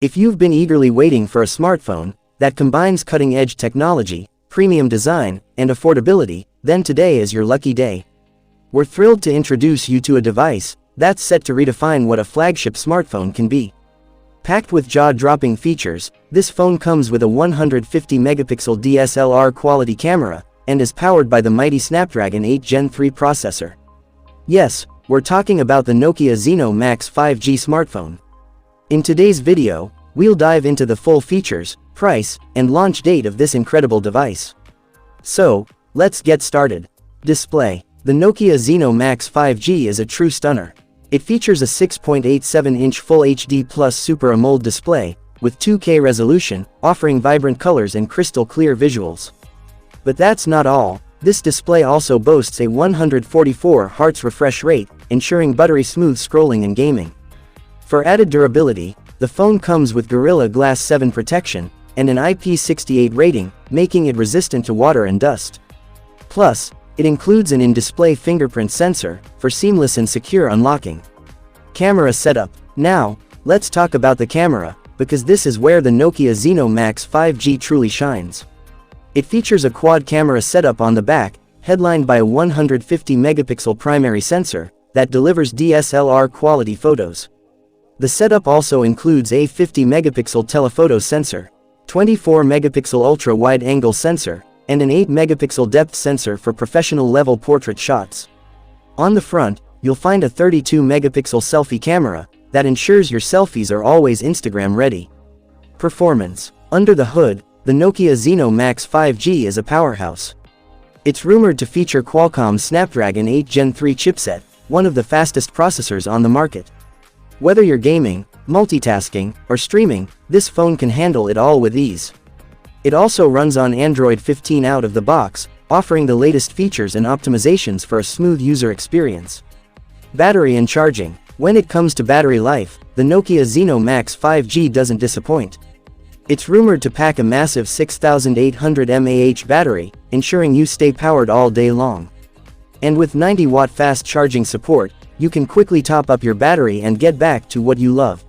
If you've been eagerly waiting for a smartphone that combines cutting-edge technology, premium design, and affordability, then today is your lucky day. We're thrilled to introduce you to a device that's set to redefine what a flagship smartphone can be. Packed with jaw-dropping features, this phone comes with a 150-megapixel DSLR quality camera and is powered by the mighty Snapdragon 8 Gen 3 processor. Yes, we're talking about the Nokia Zeno Max 5G smartphone. In today's video, we'll dive into the full features, price, and launch date of this incredible device. So, let's get started. Display. The Nokia Zeno Max 5G is a true stunner. It features a 6.87-inch Full HD Plus Super AMOLED display, with 2K resolution, offering vibrant colors and crystal-clear visuals. But that's not all. This display also boasts a 144 Hz refresh rate, ensuring buttery-smooth scrolling and gaming. For added durability, the phone comes with Gorilla Glass 7 protection and an IP68 rating, making it resistant to water and dust. Plus, it includes an in-display fingerprint sensor for seamless and secure unlocking. Camera setup. Now, let's talk about the camera, because this is where the Nokia Zeno Max 5G truly shines. It features a quad camera setup on the back, headlined by a 150-megapixel primary sensor that delivers DSLR quality photos. The setup also includes a 50-megapixel telephoto sensor, 24-megapixel ultra-wide-angle sensor, and an 8-megapixel depth sensor for professional-level portrait shots. On the front, you'll find a 32-megapixel selfie camera that ensures your selfies are always Instagram-ready. Performance. Under the hood, the Nokia Zeno Max 5G is a powerhouse. It's rumored to feature Qualcomm's Snapdragon 8 Gen 3 chipset, one of the fastest processors on the market. Whether you're gaming, multitasking, or streaming, this phone can handle it all with ease. It also runs on Android 15 out of the box, offering the latest features and optimizations for a smooth user experience. Battery and charging. When it comes to battery life, the Nokia Zeno Max 5G doesn't disappoint. It's rumored to pack a massive 6,800 mAh battery, ensuring you stay powered all day long. And with 90-watt fast charging support, you can quickly top up your battery and get back to what you love.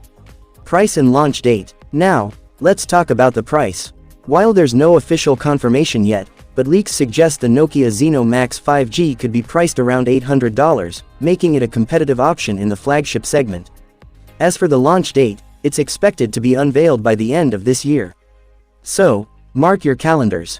Price and launch date. Now, let's talk about the price. While there's no official confirmation yet, but leaks suggest the Nokia Zeno Max 5G could be priced around $800, making it a competitive option in the flagship segment. As for the launch date, it's expected to be unveiled by the end of this year. So, mark your calendars.